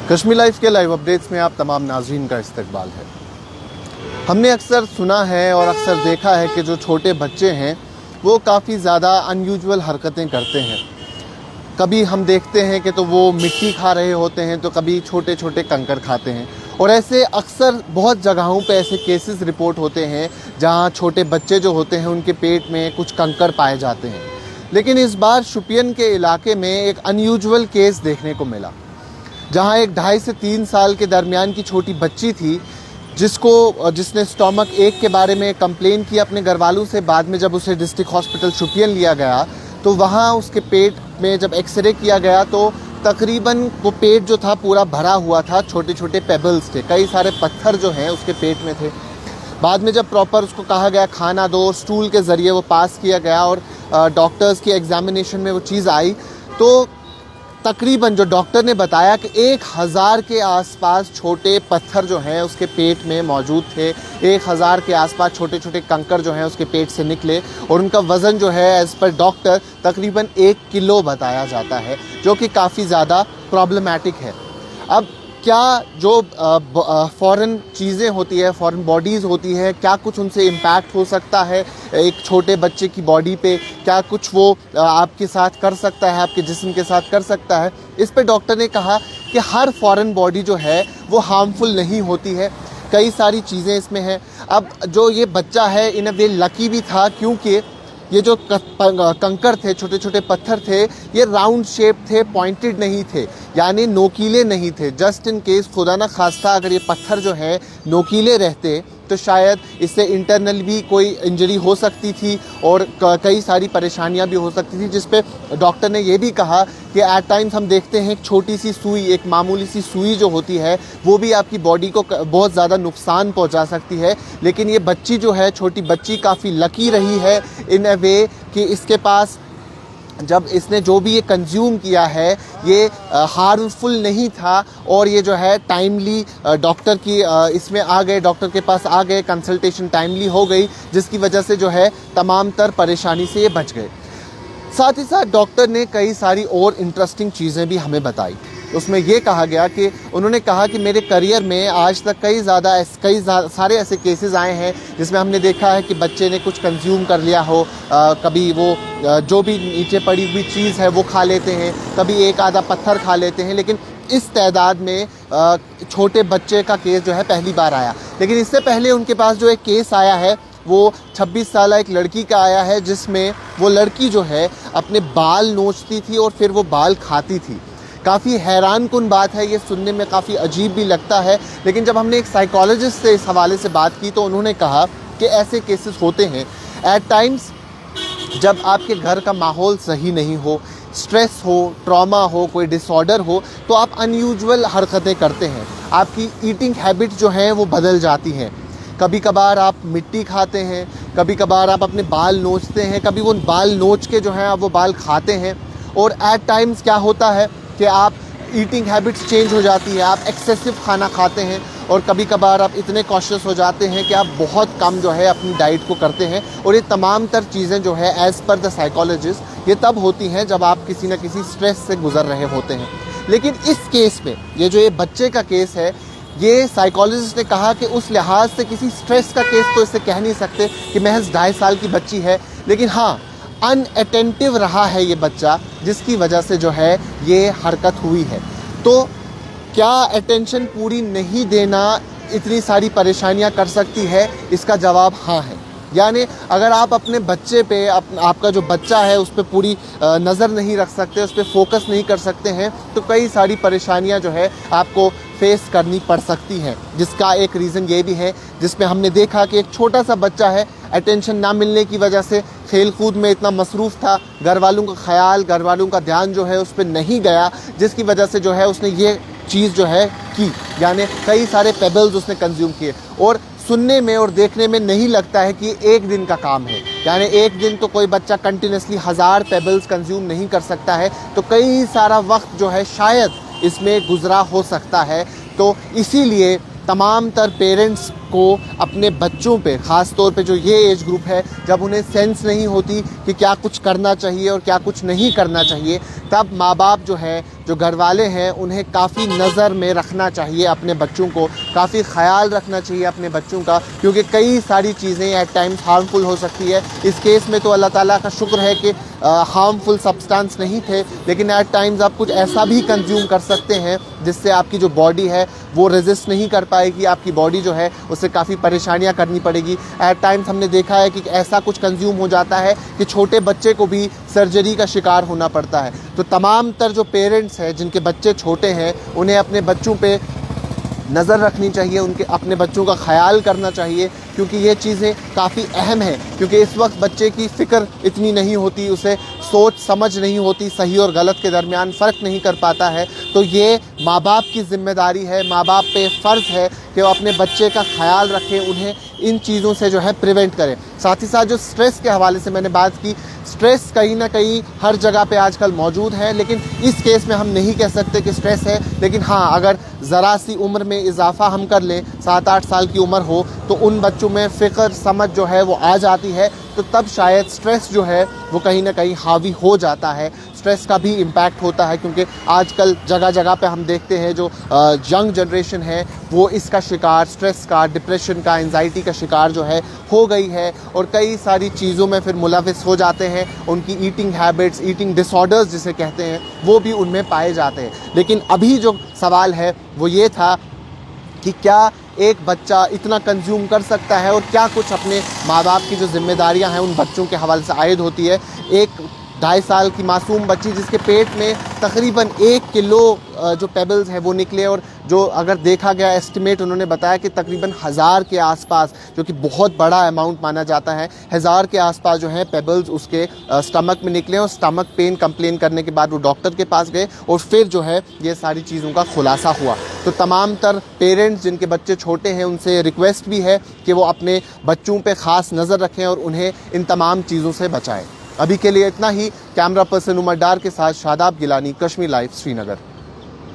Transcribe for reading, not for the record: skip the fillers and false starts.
Kashmir life के live updates में आप तमाम नाज़रीन का इस्तकबाल है। हमने अक्सर सुना है और अक्सर देखा है कि जो छोटे बच्चे हैं वो काफ़ी ज़्यादा अनयूजुअल हरकतें करते हैं। कभी हम देखते हैं कि तो वो मिट्टी खा रहे होते हैं, तो कभी छोटे छोटे कंकर खाते हैं। और ऐसे अक्सर बहुत जगहों पे ऐसे केसेस रिपोर्ट होते हैं जहां छोटे बच्चे जो होते हैं उनके पेट में कुछ कंकर पाए जाते हैं। लेकिन इस बार शोपियान के इलाके में एक अनयूजुअल केस देखने को मिला, जहां एक 2.5 से 3 साल के दरमियान की छोटी बच्ची थी जिसने स्टोमक एक के बारे में कंप्लेन किया अपने घर वालों से। बाद में जब उसे डिस्ट्रिक्ट हॉस्पिटल शोपियान लिया गया तो वहाँ उसके पेट में जब एक्सरे किया गया तो तकरीबन वो पेट जो था पूरा भरा हुआ था, छोटे छोटे पेबल्स थे, कई सारे पत्थर जो हैं उसके पेट में थे। बाद में जब प्रॉपर उसको कहा गया खाना दो, स्टूल के ज़रिए वो पास किया गया और डॉक्टर्स की एग्जामिनेशन में वो चीज़ आई तो तकरीबन जो डॉक्टर ने बताया कि 1000 के आसपास छोटे पत्थर जो हैं उसके पेट में मौजूद थे। 1000 के आसपास छोटे छोटे कंकर जो हैं उसके पेट से निकले और उनका वज़न जो है एज़ पर डॉक्टर तकरीबन 1 किलो बताया जाता है, जो कि काफ़ी ज़्यादा प्रॉब्लमैटिक है। अब क्या जो फ़ॉरेन चीज़ें होती है, फ़ॉरेन बॉडीज़ होती है, क्या कुछ उनसे इम्पैक्ट हो सकता है एक छोटे बच्चे की बॉडी पे? क्या कुछ वो आपके साथ कर सकता है, आपके जिस्म के साथ कर सकता है? इस पे डॉक्टर ने कहा कि हर फ़ॉरेन बॉडी जो है वो हार्मफुल नहीं होती है, कई सारी चीज़ें इसमें हैं। अब जो ये बच्चा है इन अ वे लकी भी था, क्योंकि ये जो कंकर थे, छोटे छोटे पत्थर थे, ये राउंड शेप थे, पॉइंटेड नहीं थे, यानी नोकीले नहीं थे। जस्ट इन केस खुदा ना खास्ता अगर ये पत्थर जो है नोकीले रहते तो शायद इससे इंटरनल भी कोई इंजरी हो सकती थी और कई सारी परेशानियां भी हो सकती थी, जिस पे डॉक्टर ने ये भी कहा कि एट टाइम्स हम देखते हैं एक छोटी सी सुई, एक मामूली सी सुई जो होती है वो भी आपकी बॉडी को बहुत ज़्यादा नुकसान पहुंचा सकती है। लेकिन ये बच्ची जो है, छोटी बच्ची, काफ़ी लकी रही है इन अ वे कि इसके पास जब इसने जो भी ये कंज्यूम किया है ये हार्मफुल नहीं था और ये जो है टाइमली डॉक्टर की इसमें आ गए, डॉक्टर के पास आ गए, कंसल्टेशन टाइमली हो गई, जिसकी वजह से जो है तमाम तर परेशानी से ये बच गए। साथ ही साथ डॉक्टर ने कई सारी और इंटरेस्टिंग चीज़ें भी हमें बताई। उसमें ये कहा गया कि उन्होंने कहा कि मेरे करियर में आज तक कई सारे ऐसे केसेस आए हैं जिसमें हमने देखा है कि बच्चे ने कुछ कंज्यूम कर लिया हो, कभी वो जो भी नीचे पड़ी हुई चीज़ है वो खा लेते हैं, कभी एक आधा पत्थर खा लेते हैं। लेकिन इस तादाद में छोटे बच्चे का केस जो है पहली बार आया। लेकिन इससे पहले उनके पास जो एक केस आया है वो 26 साल एक लड़की का आया है, जिसमें वो लड़की जो है अपने बाल नोचती थी और फिर वो बाल खाती थी। काफ़ी हैरान कुन बात है, ये सुनने में काफ़ी अजीब भी लगता है। लेकिन जब हमने एक साइकोलॉजिस्ट से इस हवाले से बात की तो उन्होंने कहा कि ऐसे केसेस होते हैं एट टाइम्स जब आपके घर का माहौल सही नहीं हो, स्ट्रेस हो, ट्रॉमा हो, कोई डिसऑर्डर हो, तो आप अनयूजुअल हरकतें करते हैं। आपकी ईटिंग हैबिट जो हैं वो बदल जाती हैं। कभी कभार आप मिट्टी खाते हैं, कभी कभार आप अपने बाल नोचते हैं, कभी वो बाल नोच के जो हैं आप वो बाल खाते हैं। और एट टाइम्स क्या होता है कि आप ईटिंग हैबिट्स चेंज हो जाती है, आप एक्सेसिव खाना खाते हैं और कभी कभार आप इतने कॉशियस हो जाते हैं कि आप बहुत कम जो है अपनी डाइट को करते हैं। और ये तमाम तर चीज़ें जो है एज़ पर द साइकोलॉजिस्ट ये तब होती हैं जब आप किसी न किसी स्ट्रेस से गुजर रहे होते हैं। लेकिन इस केस में ये बच्चे का केस है, ये साइकोलॉजिस्ट ने कहा कि उस लिहाज से किसी स्ट्रेस का केस तो इसे कह नहीं सकते कि महज 2.5 साल की बच्ची है। लेकिन हाँ, अनअटेंटिव रहा है ये बच्चा, जिसकी वजह से जो है ये हरकत हुई है। तो क्या अटेंशन पूरी नहीं देना इतनी सारी परेशानियां कर सकती है? इसका जवाब हाँ है। यानी अगर आप अपने बच्चे पे आपका जो बच्चा है उस पर पूरी नज़र नहीं रख सकते, उस पर फोकस नहीं कर सकते हैं, तो कई सारी परेशानियां जो है आपको फेस करनी पड़ सकती हैं। जिसका एक रीज़न ये भी है जिसमें हमने देखा कि एक छोटा सा बच्चा है, अटेंशन ना मिलने की वजह से खेल कूद में इतना मसरूफ़ था, घर वालों का ख्याल, घर वालों का ध्यान जो है उस पर नहीं गया, जिसकी वजह से जो है उसने ये चीज़ जो है की, यानी कई सारे पेबल्स उसने कंज्यूम किए। और सुनने में और देखने में नहीं लगता है कि एक दिन का काम है, यानी एक दिन तो कोई बच्चा कंटिन्यूसली 1000 पेबल्स कंज्यूम नहीं कर सकता है, तो कई सारा वक्त जो है शायद इसमें गुजरा हो सकता है। तो इसीलिए तमाम तर पेरेंट्स को अपने बच्चों पे, ख़ास तौर पे जो ये एज ग्रुप है जब उन्हें सेंस नहीं होती कि क्या कुछ करना चाहिए और क्या कुछ नहीं करना चाहिए, तब माँ बाप जो है जो घर वाले हैं उन्हें काफ़ी नज़र में रखना चाहिए अपने बच्चों को, काफ़ी ख्याल रखना चाहिए अपने बच्चों का, क्योंकि कई सारी चीज़ें एट टाइम्स हार्मफुल हो सकती है। इस केस में तो अल्लाह ताला का शुक्र है कि हार्मफुल सब्सटेंस नहीं थे, लेकिन एट टाइम्स आप कुछ ऐसा भी कंज्यूम कर सकते हैं जिससे आपकी जो बॉडी है वो रेजिस्ट नहीं कर पाएगी, आपकी बॉडी जो है उससे काफ़ी परेशानियां करनी पड़ेगी। एट टाइम्स हमने देखा है कि ऐसा कुछ कंज्यूम हो जाता है कि छोटे बच्चे को भी सर्जरी का शिकार होना पड़ता है। तो तमाम तर जो पेरेंट्स हैं जिनके बच्चे छोटे हैं उन्हें अपने बच्चों पे नज़र रखनी चाहिए, उनके अपने बच्चों का ख्याल करना चाहिए, क्योंकि ये चीज़ें काफ़ी अहम हैं। क्योंकि इस वक्त बच्चे की फ़िक्र इतनी नहीं होती, उसे सोच समझ नहीं होती, सही और गलत के दरमियान फ़र्क नहीं कर पाता है। तो ये माँ बाप की ज़िम्मेदारी है, माँ बाप पे फ़र्ज़ है कि वो अपने बच्चे का ख्याल रखें, उन्हें इन चीज़ों से जो है प्रिवेंट करें। साथ ही साथ जो स्ट्रेस के हवाले से मैंने बात की, स्ट्रेस कहीं ना कहीं हर जगह पे आजकल मौजूद है, लेकिन इस केस में हम नहीं कह सकते कि स्ट्रेस है। लेकिन हाँ, अगर ज़रा सी उम्र में इजाफा हम कर लें, 7-8 साल की उम्र हो, तो उन बच्चों में फ़िक्र समझ जो है वो आ जाती है, तो तब शायद स्ट्रेस जो है वो कहीं ना कहीं हावी हो जाता है। स्ट्रेस का भी इम्पैक्ट होता है, क्योंकि आजकल जगह जगह पे हम देखते हैं जो यंग जनरेशन है वो इसका शिकार, स्ट्रेस का, डिप्रेशन का, एंजाइटी का शिकार जो है हो गई है, और कई सारी चीज़ों में फिर मुलविस हो जाते हैं। उनकी ईटिंग हैबिट्स, ईटिंग डिसऑर्डर्स जिसे कहते हैं, वो भी उनमें पाए जाते हैं। लेकिन अभी जो सवाल है वो ये था कि क्या एक बच्चा इतना कंज्यूम कर सकता है, और क्या कुछ अपने माँ बाप की जो जिम्मेदारियां हैं उन बच्चों के हवाले से आयद होती है। एक 2.5 साल की मासूम बच्ची जिसके पेट में तकरीबन 1 किलो जो पेबल्स हैं वो निकले, और जो अगर देखा गया एस्टिमेट उन्होंने बताया कि तकरीबन 1000 के आसपास, जो कि बहुत बड़ा अमाउंट माना जाता है, 1000 के आसपास जो है पेबल्स उसके स्टमक में निकले, और स्टमक पेन कंप्लेन करने के बाद वो डॉक्टर के पास गए, और फिर जो है ये सारी चीज़ों का खुलासा हुआ। तो तमाम तर पेरेंट्स जिनके बच्चे छोटे हैं उनसे रिक्वेस्ट भी है कि वो अपने बच्चों पे ख़ास नज़र रखें और उन्हें इन तमाम चीज़ों से बचाएं। अभी के लिए इतना ही। कैमरा पर्सन उमर डार के साथ शादाब गिलानी, कश्मीर लाइव, श्रीनगर।